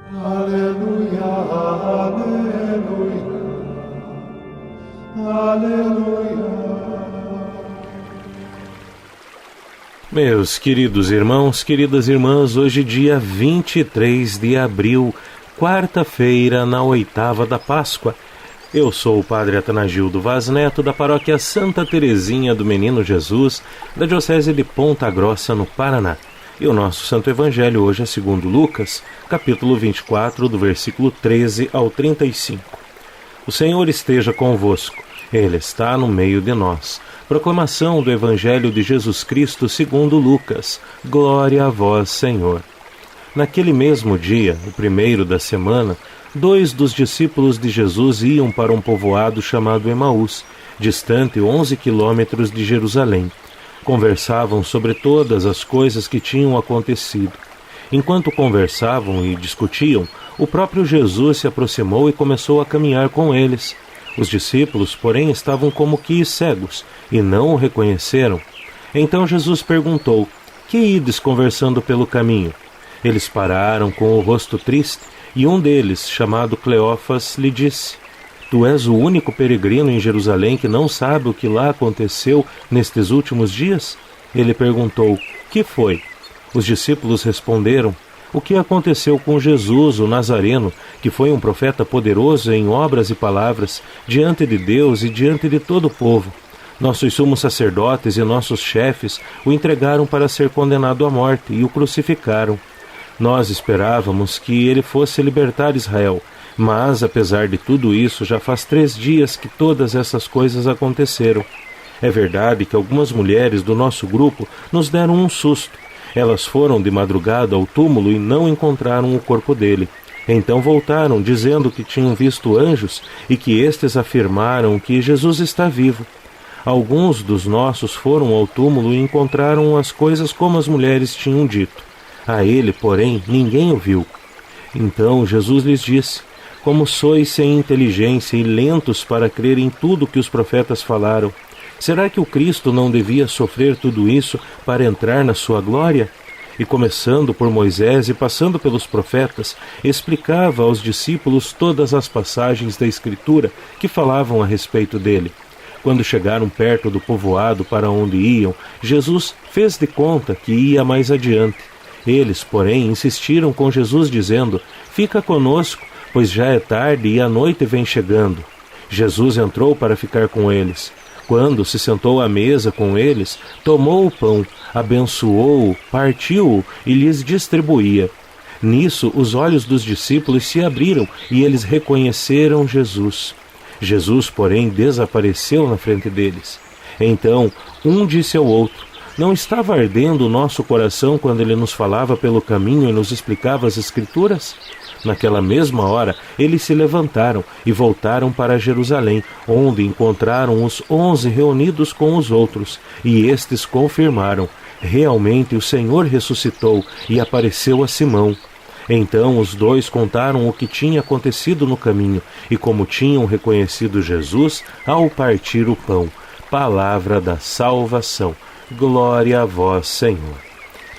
Aleluia, aleluia, aleluia. Meus queridos irmãos, queridas irmãs, hoje dia 23 de abril, quarta-feira, na oitava da Páscoa. Eu sou o Padre Atanagildo Vaz Neto, da paróquia Santa Terezinha do Menino Jesus, da Diocese de Ponta Grossa, no Paraná. E o nosso Santo Evangelho hoje é segundo Lucas, capítulo 24, do versículo 13 ao 35. O Senhor esteja convosco, Ele está no meio de nós. Proclamação do Evangelho de Jesus Cristo segundo Lucas. Glória a vós, Senhor. Naquele mesmo dia, o primeiro da semana, 2 dos discípulos de Jesus iam para um povoado chamado Emaús, distante 11 quilômetros de Jerusalém. Conversavam sobre todas as coisas que tinham acontecido. Enquanto conversavam e discutiam, o próprio Jesus se aproximou e começou a caminhar com eles. Os discípulos, porém, estavam como que cegos e não o reconheceram. Então Jesus perguntou: que ides conversando pelo caminho? Eles pararam com o rosto triste e um deles, chamado Cleófas, lhe disse: Tu és o único peregrino em Jerusalém que não sabe o que lá aconteceu nestes últimos dias? Ele perguntou: que foi? Os discípulos responderam: o que aconteceu com Jesus, o Nazareno, que foi um profeta poderoso em obras e palavras, diante de Deus e diante de todo o povo. Nossos sumos sacerdotes e nossos chefes o entregaram para ser condenado à morte e o crucificaram. Nós esperávamos que ele fosse libertar Israel, mas, apesar de tudo isso, já faz 3 dias que todas essas coisas aconteceram. É verdade que algumas mulheres do nosso grupo nos deram um susto. Elas foram de madrugada ao túmulo e não encontraram o corpo dele. Então voltaram, dizendo que tinham visto anjos e que estes afirmaram que Jesus está vivo. Alguns dos nossos foram ao túmulo e encontraram as coisas como as mulheres tinham dito. A ele, porém, ninguém o viu. Então Jesus lhes disse: como sois sem inteligência e lentos para crer em tudo que os profetas falaram. Será que o Cristo não devia sofrer tudo isso para entrar na sua glória? E começando por Moisés e passando pelos profetas, explicava aos discípulos todas as passagens da Escritura que falavam a respeito dele. Quando chegaram perto do povoado para onde iam, Jesus fez de conta que ia mais adiante. Eles, porém, insistiram com Jesus, dizendo: fica conosco, pois já é tarde e a noite vem chegando. Jesus entrou para ficar com eles. Quando se sentou à mesa com eles, tomou o pão, abençoou-o, partiu-o e lhes distribuía. Nisso, os olhos dos discípulos se abriram e eles reconheceram Jesus. Jesus, porém, desapareceu na frente deles. Então, um disse ao outro: não estava ardendo o nosso coração quando ele nos falava pelo caminho e nos explicava as Escrituras? Naquela mesma hora, eles se levantaram e voltaram para Jerusalém, onde encontraram os 11 reunidos com os outros, e estes confirmaram: realmente o Senhor ressuscitou e apareceu a Simão. Então os 2 contaram o que tinha acontecido no caminho e como tinham reconhecido Jesus ao partir o pão. Palavra da salvação. Glória a vós, Senhor.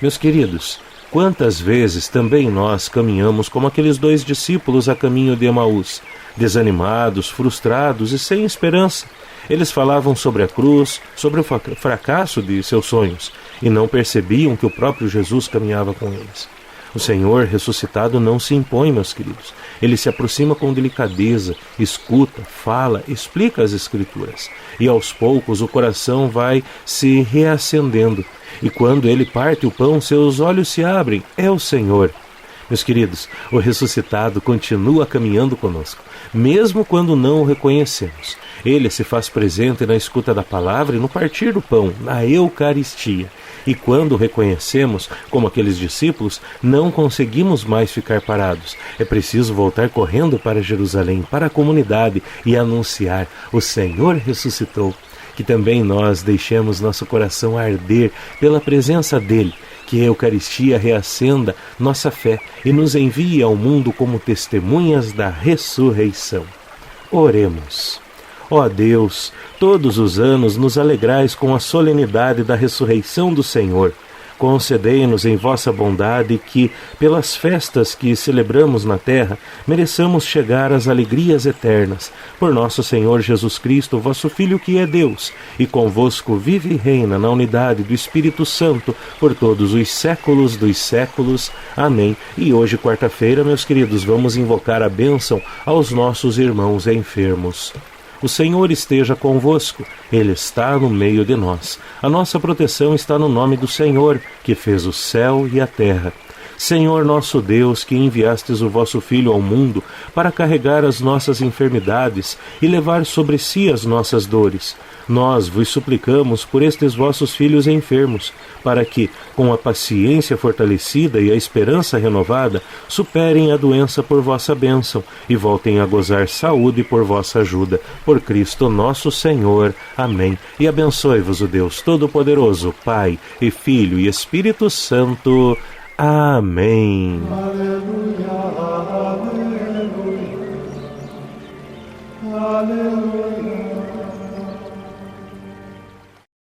Meus queridos, quantas vezes também nós caminhamos como aqueles 2 discípulos a caminho de Emaús, desanimados, frustrados e sem esperança. Eles falavam sobre a cruz, sobre o fracasso de seus sonhos, e não percebiam que o próprio Jesus caminhava com eles. O Senhor ressuscitado não se impõe, meus queridos. Ele se aproxima com delicadeza, escuta, fala, explica as Escrituras. E aos poucos o coração vai se reacendendo. E quando ele parte o pão, seus olhos se abrem. É o Senhor. Meus queridos, o ressuscitado continua caminhando conosco, mesmo quando não o reconhecemos. Ele se faz presente na escuta da palavra e no partir do pão, na Eucaristia. E quando o reconhecemos, como aqueles discípulos, não conseguimos mais ficar parados. É preciso voltar correndo para Jerusalém, para a comunidade e anunciar: o Senhor ressuscitou. Que também nós deixemos nosso coração arder pela presença dele, que a Eucaristia reacenda nossa fé e nos envie ao mundo como testemunhas da ressurreição. Oremos. Ó Deus, todos os anos nos alegrais com a solenidade da ressurreição do Senhor. concedei-nos em vossa bondade que, pelas festas que celebramos na terra, mereçamos chegar às alegrias eternas. Por nosso Senhor Jesus Cristo, vosso Filho, que é Deus, e convosco vive e reina na unidade do Espírito Santo, por todos os séculos dos séculos. Amém. E hoje, quarta-feira, meus queridos, vamos invocar a bênção aos nossos irmãos enfermos. O Senhor esteja convosco, Ele está no meio de nós. A nossa proteção está no nome do Senhor, que fez o céu e a terra. Senhor nosso Deus, que enviastes o vosso Filho ao mundo para carregar as nossas enfermidades e levar sobre si as nossas dores, nós vos suplicamos por estes vossos filhos enfermos, para que, com a paciência fortalecida e a esperança renovada, superem a doença por vossa bênção e voltem a gozar saúde por vossa ajuda. Por Cristo nosso Senhor. Amém. E abençoe-vos o Deus Todo-Poderoso, Pai e Filho e Espírito Santo. Amém. Aleluia, aleluia, aleluia.